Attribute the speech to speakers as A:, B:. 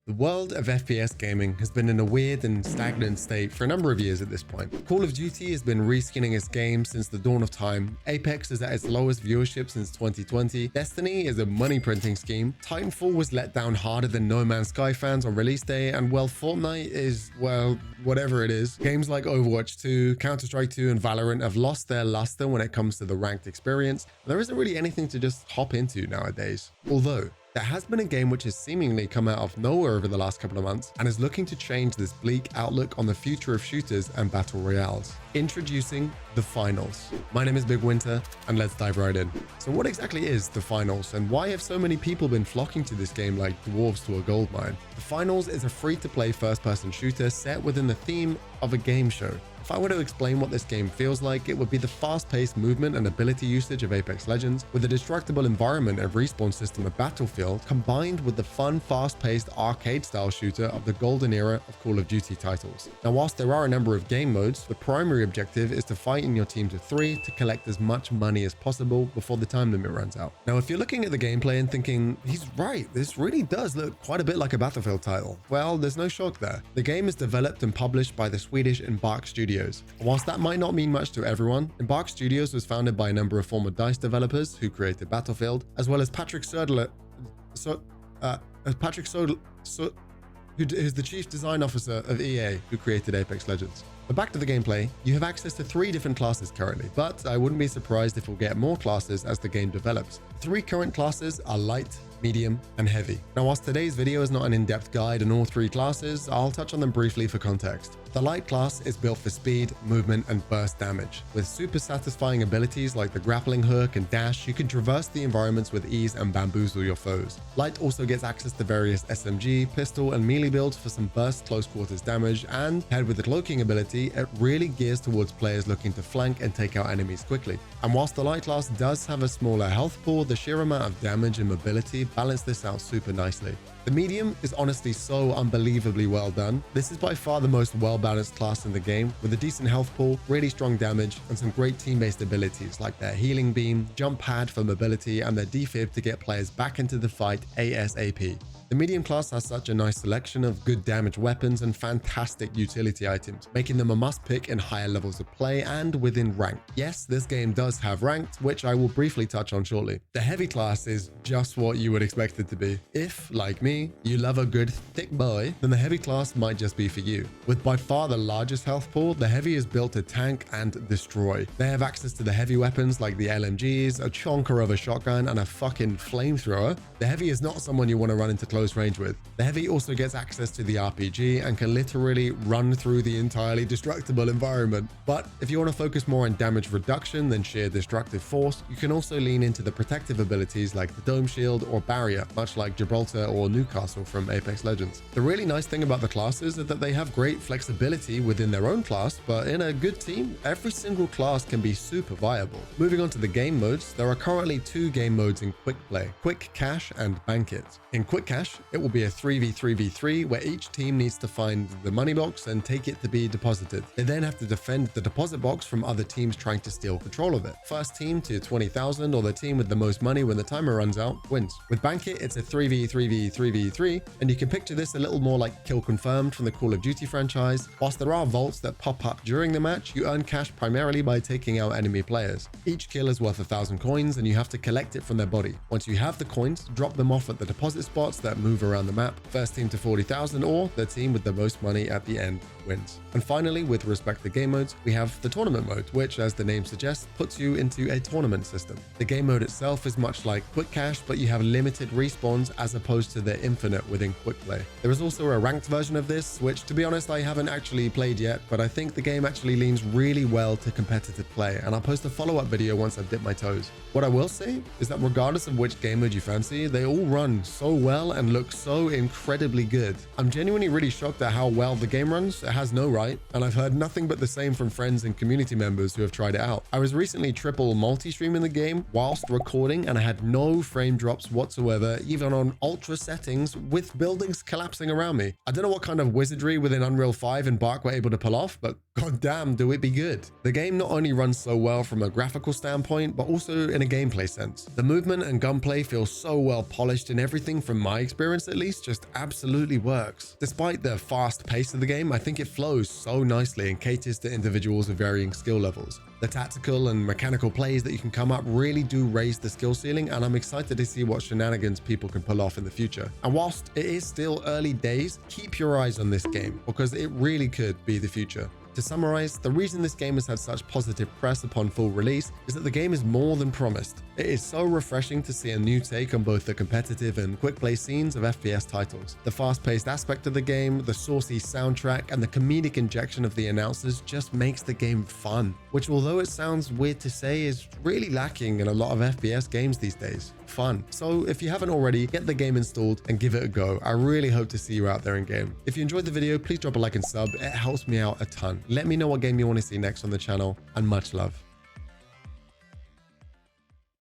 A: The world of FPS gaming has been in a weird and stagnant state for a number of years at this point. Call of Duty has been reskinning its game since the dawn of time, Apex is at its lowest viewership since 2020, Destiny is a money printing scheme, Titanfall was let down harder than No Man's Sky fans on release day, and well, Fortnite is, well, whatever it is. Games like Overwatch 2, Counter-Strike 2 and Valorant have lost their luster when it comes to the ranked experience. There isn't really anything to just hop into nowadays. Although, there has been a game which has seemingly come out of nowhere over the last couple of months and is looking to change this bleak outlook on the future of shooters and battle royales. Introducing The Finals. My name is BigWynter and let's dive right in. So what exactly is The Finals and why have so many people been flocking to this game like dwarves to a gold mine? The Finals is a free-to-play first-person shooter set within the theme of a game show. If I were to explain what this game feels like, it would be the fast-paced movement and ability usage of Apex Legends, with the destructible environment and respawn system of Battlefield, combined with the fun, fast-paced arcade-style shooter of the golden era of Call of Duty titles. Now, whilst there are a number of game modes, the primary objective is to fight in your teams of 3 to collect as much money as possible before the time limit runs out. Now, if you're looking at the gameplay and thinking, he's right, this really does look quite a bit like a Battlefield title, well, there's no shock there. The game is developed and published by the Swedish Embark Studios. Whilst that might not mean much to everyone, Embark Studios was founded by a number of former DICE developers who created Battlefield, as well as Patrick Söderler, who's the chief design officer of EA, who created Apex Legends. But back to the gameplay, you have access to 3 different classes currently, but I wouldn't be surprised if we'll get more classes as the game develops. The 3 current classes are light, medium, and heavy. Now, whilst today's video is not an in-depth guide on all 3 classes, I'll touch on them briefly for context. The light class is built for speed, movement, and burst damage. With super satisfying abilities like the grappling hook and dash, you can traverse the environments with ease and bamboozle your foes. Light also gets access to various SMG, pistol, and melee builds for some burst close quarters damage, and paired with the cloaking ability, it really gears towards players looking to flank and take out enemies quickly. And whilst the light class does have a smaller health pool, the sheer amount of damage and mobility balance this out super nicely. The medium is honestly so unbelievably well done. This is by far the most well-balanced class in the game, with a decent health pool, really strong damage, and some great team-based abilities like their healing beam, jump pad for mobility, and their defib to get players back into the fight ASAP. The medium class has such a nice selection of good damage weapons and fantastic utility items, making them a must-pick in higher levels of play and within rank. Yes, this game does have ranked, which I will briefly touch on shortly. The heavy class is just what you would expect it to be. If, like me, you love a good thick boy, then the heavy class might just be for you. With by far the largest health pool, the heavy is built to tank and destroy. They have access to the heavy weapons like the LMGs, a chonker of a shotgun, and a fucking flamethrower. The heavy is not someone you want to run into close range with. The heavy also gets access to the RPG and can literally run through the entirely destructible environment. But if you want to focus more on damage reduction than sheer destructive force, you can also lean into the protective abilities like the Dome Shield or Barrier, much like Gibraltar or Newcastle from Apex Legends. The really nice thing about the classes is that they have great flexibility within their own class, but in a good team, every single class can be super viable. Moving on to the game modes, there are currently 2 game modes in Quick Play, Quick Cash and Bank It. In Quick Cash, it will be a 3v3v3 where each team needs to find the money box and take it to be deposited. They then have to defend the deposit box from other teams trying to steal control of it. First team to 20,000 or the team with the most money when the timer runs out wins. With Bank It, it's a 3v3v3v3, and you can picture this a little more like Kill Confirmed from the Call of Duty franchise. Whilst there are vaults that pop up during the match, you earn cash primarily by taking out enemy players. Each kill is worth 1,000 coins and you have to collect it from their body. Once you have the coins, drop them off at the deposit spots that move around the map. First team to 40,000 or the team with the most money at the end wins. And finally, with respect to game modes, we have the tournament mode, which, as the name suggests, puts you into a tournament system. The game mode itself is much like Quick Cash, but you have limited respawns as opposed to the infinite within Quick Play. There is also a ranked version of this, which to be honest, I haven't actually played yet, but I think the game actually leans really well to competitive play, and I'll post a follow-up video once I've dipped my toes. What I will say is that regardless of which game mode you fancy, they all run so well and look so incredibly good. I'm genuinely really shocked at how well the game runs. It has no right, and I've heard nothing but the same from friends and community members who have tried it out. I was recently triple multi-streaming the game whilst recording, and I had no frame drops whatsoever, even on ultra settings with buildings collapsing around me. I don't know what kind of wizardry within Unreal 5 and Bark were able to pull off, but goddamn do it be good. The game not only runs so well from a graphical standpoint, but also in a gameplay sense. The movement and gunplay feel so well polished in everything from my experience experience at least just absolutely works. Despite the fast pace of the game, I think it flows so nicely and caters to individuals of varying skill levels. The tactical and mechanical plays that you can come up really do raise the skill ceiling, and I'm excited to see what shenanigans people can pull off in the future. And whilst it is still early days, keep your eyes on this game because it really could be the future. To summarize, the reason this game has had such positive press upon full release is that the game is more than promised. It is so refreshing to see a new take on both the competitive and quick play scenes of FPS titles. The fast-paced aspect of the game, the saucy soundtrack, and the comedic injection of the announcers just makes the game fun, which, although it sounds weird to say, is really lacking in a lot of FPS games these days. Fun. So if you haven't already, get the game installed and give it a go. I really hope to see you out there in game. If you enjoyed the video, please drop a like and sub. It helps me out a ton. Let me know what game you want to see next on the channel, and much love.